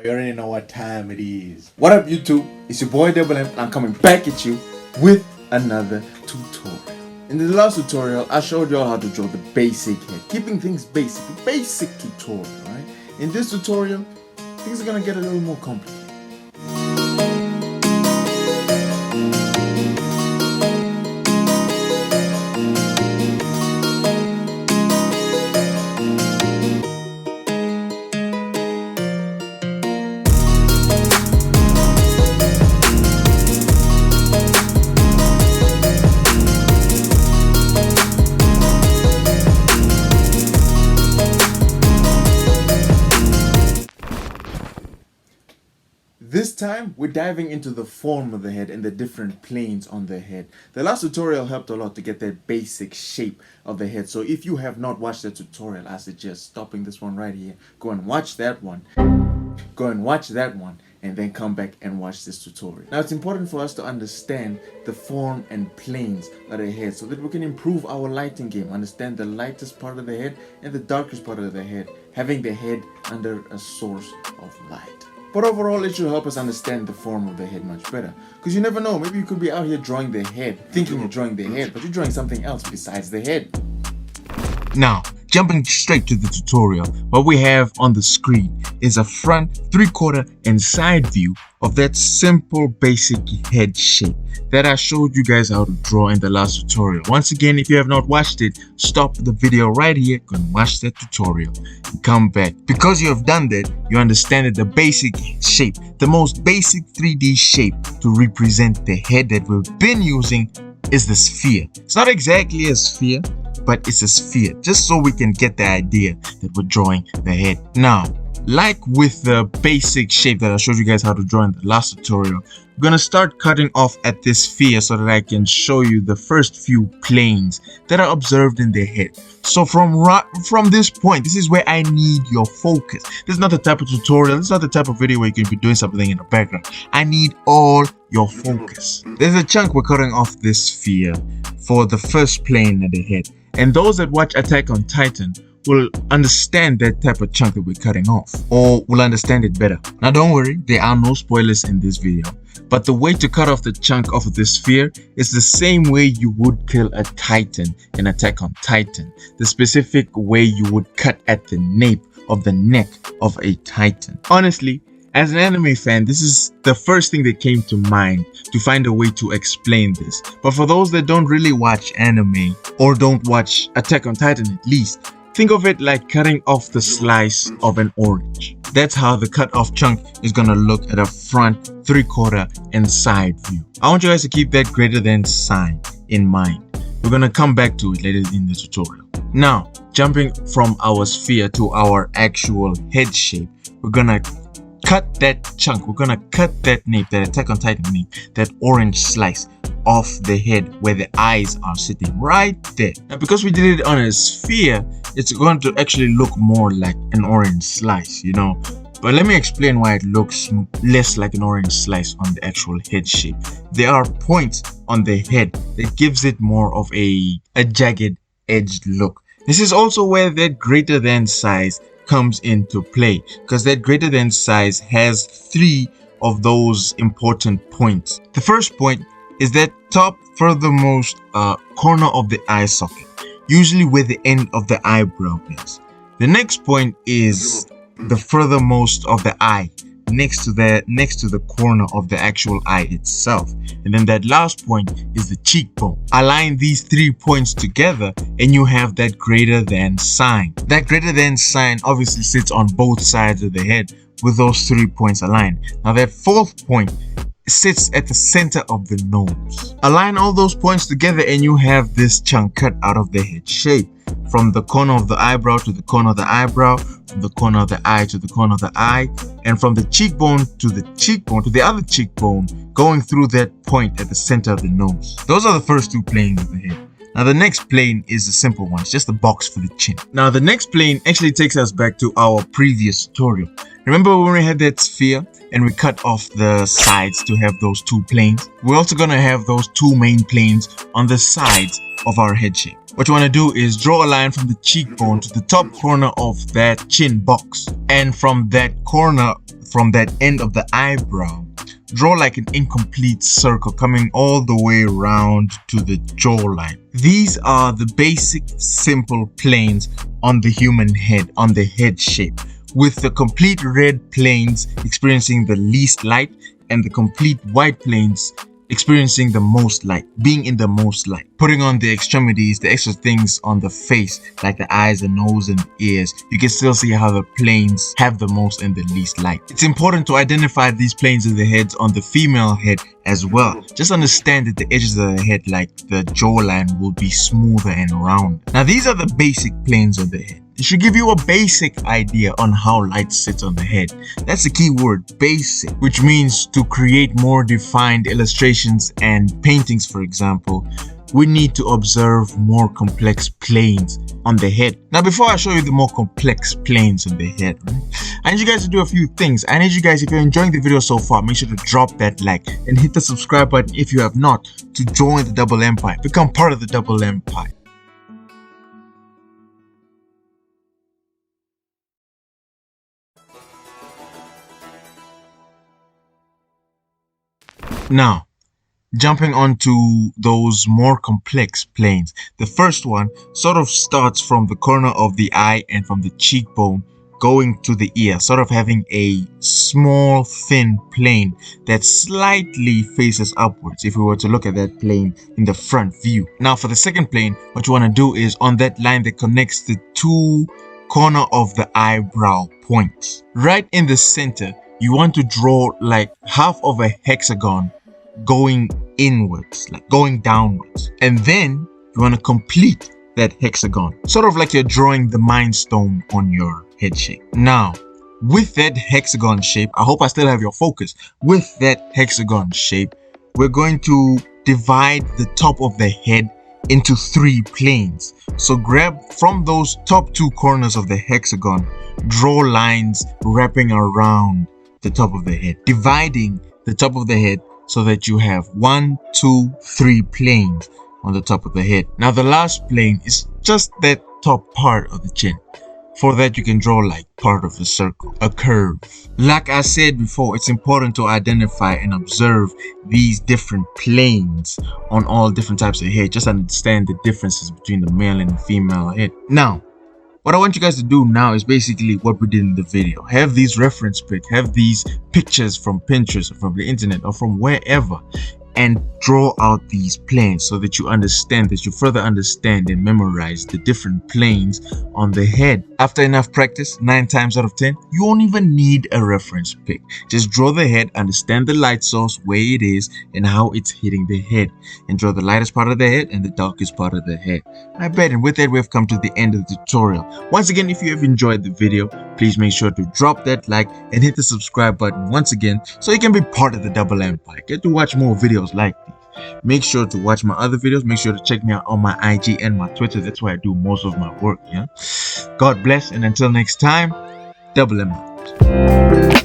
You already know what time it is. What up, YouTube? It's your boy Double M, and I'm coming back at you with another tutorial. In the last tutorial, I showed y'all how to draw the basic head, keeping things basic, the basic tutorial, right? In this tutorial, things are gonna get a little more complicated. This time, we're diving into the form of the head and the different planes on the head. The last tutorial helped a lot to get that basic shape of the head. So if you have not watched the tutorial, I suggest stopping this one right here. Go and watch that one. Go and watch that one and then come back and watch this tutorial. Now, it's important for us to understand the form and planes of the head so that we can improve our lighting game. Understand the lightest part of the head and the darkest part of the head, having the head under a source of light. But overall, it should help us understand the form of the head much better. Because you never know, maybe you could be out here drawing the head, thinking you're drawing the head, but you're drawing something else besides the head. Now, jumping straight to the tutorial, what we have on the screen is a front, 3/4 and side view of that simple basic head shape that I showed you guys how to draw in the last tutorial. Once again, if you have not watched it, stop the video right here, go and watch that tutorial and come back. Because you have done that, you understand that the basic shape, the most basic 3D shape to represent the head that we've been using is the sphere. It's not exactly a sphere, but it's a sphere, just so we can get the idea that we're drawing the head. Now, like with the basic shape that I showed you guys how to draw in the last tutorial, I'm gonna start cutting off at this sphere so that I can show you the first few planes that are observed in the head. So from this point, this is where I need your focus. This is not the type of tutorial, this is not the type of video where you can be doing something in the background. I need all your focus. There's a chunk we're cutting off this sphere for the first plane of the head. And those that watch Attack on Titan will understand that type of chunk that we're cutting off, or will understand it better. Now don't worry, there are no spoilers in this video, but the way to cut off the chunk off of this sphere is the same way you would kill a Titan in Attack on Titan. The specific way you would cut at the nape of the neck of a Titan. Honestly, as an anime fan, this is the first thing that came to mind to find a way to explain this. But for those that don't really watch anime, or don't watch Attack on Titan at least, think of it like cutting off the slice of an orange. That's how the cut off chunk is gonna look at a front, 3/4 and side view. I want you guys to keep that greater than sign in mind. We're gonna come back to it later in the tutorial. Now, jumping from our sphere to our actual head shape, we're gonna cut that chunk, we're gonna cut that nape, that Attack on Titan nape, that orange slice off the head where the eyes are sitting right there. Now, because we did it on a sphere, it's going to actually look more like an orange slice, you know. But let me explain why it looks less like an orange slice on the actual head shape. There are points on the head that gives it more of a jagged edged look. This is also where that greater than size comes into play, because that greater than size has 3 of those important points. The first point is that top furthermost corner of the eye socket, usually where the end of the eyebrow is. The next point is the furthermost of the eye, next to the corner of the actual eye itself. And then that last point is the cheekbone. Align these 3 points together and you have that greater than sign. That greater than sign obviously sits on both sides of the head with those 3 points aligned. Now that 4th point sits at the center of the nose. Align all those points together and you have this chunk cut out of the head shape. From the corner of the eyebrow to the corner of the eyebrow, from the corner of the eye to the corner of the eye, and from the cheekbone to the other cheekbone, going through that point at the center of the nose. Those are the first 2 planes of the head. Now the next plane is a simple one. It's just a box for the chin. Now the next plane actually takes us back to our previous tutorial. Remember when we had that sphere and we cut off the sides to have those two planes? We're also going to have those two main planes on the sides of our head shape. What you want to do is draw a line from the cheekbone to the top corner of that chin box. And from that corner, from that end of the eyebrow, draw like an incomplete circle coming all the way around to the jawline. These are the basic simple planes on the human head, on the head shape, with the complete red planes experiencing the least light and the complete white planes experiencing the most light, being in the most light. Putting on the extremities, the extra things on the face, like the eyes, the nose, and ears, you can still see how the planes have the most and the least light. It's important to identify these planes of the heads on the female head as well. Just understand that the edges of the head, like the jawline, will be smoother and round. Now these are the basic planes of the head. It should give you a basic idea on how light sits on the head. That's the key word, basic, which means to create more defined illustrations and paintings, for example, we need to observe more complex planes on the head. Now, before I show you the more complex planes on the head, right, I need you guys to do a few things. I need you guys, if you're enjoying the video so far, make sure to drop that like and hit the subscribe button if you have not, to join the Double Empire, become part of the Double Empire. Now, jumping onto those more complex planes. The first one sort of starts from the corner of the eye and from the cheekbone going to the ear, sort of having a small thin plane that slightly faces upwards if we were to look at that plane in the front view. Now for the second plane, what you want to do is on that line that connects the two corner of the eyebrow points, right in the center, you want to draw like half of a hexagon going inwards, like going downwards, and then you want to complete that hexagon, sort of like you're drawing the mind stone on your head shape. Now with that hexagon shape, I hope I still have your focus. With that hexagon shape, we're going to divide the top of the head into 3 planes. So grab from those top 2 corners of the hexagon, draw lines wrapping around the top of the head, dividing the top of the head so that you have 1, 2, 3 planes on the top of the head. Now the last plane is just that top part of the chin. For that, you can draw like part of a circle, a curve. Like I said before, it's important to identify and observe these different planes on all different types of hair. Just understand the differences between the male and the female head. Now, what I want you guys to do now is basically what we did in the video. Have these reference pics, have these pictures from Pinterest or from the internet or from wherever, and draw out these planes so that you understand, that you further understand and memorize the different planes on the head. After enough practice, 9 times out of 10, you won't even need a reference pic. Just draw the head, understand the light source, where it is and how it's hitting the head, and draw the lightest part of the head and the darkest part of the head. I bet, and with that we've come to the end of the tutorial. Once again, if you have enjoyed the video, please make sure to drop that like and hit the subscribe button once again so you can be part of the Double Empire. Get to watch more videos like these. Make sure to watch my other videos. Make sure to check me out on my IG and my Twitter. That's where I do most of my work. Yeah. God bless, and until next time, Double Empire.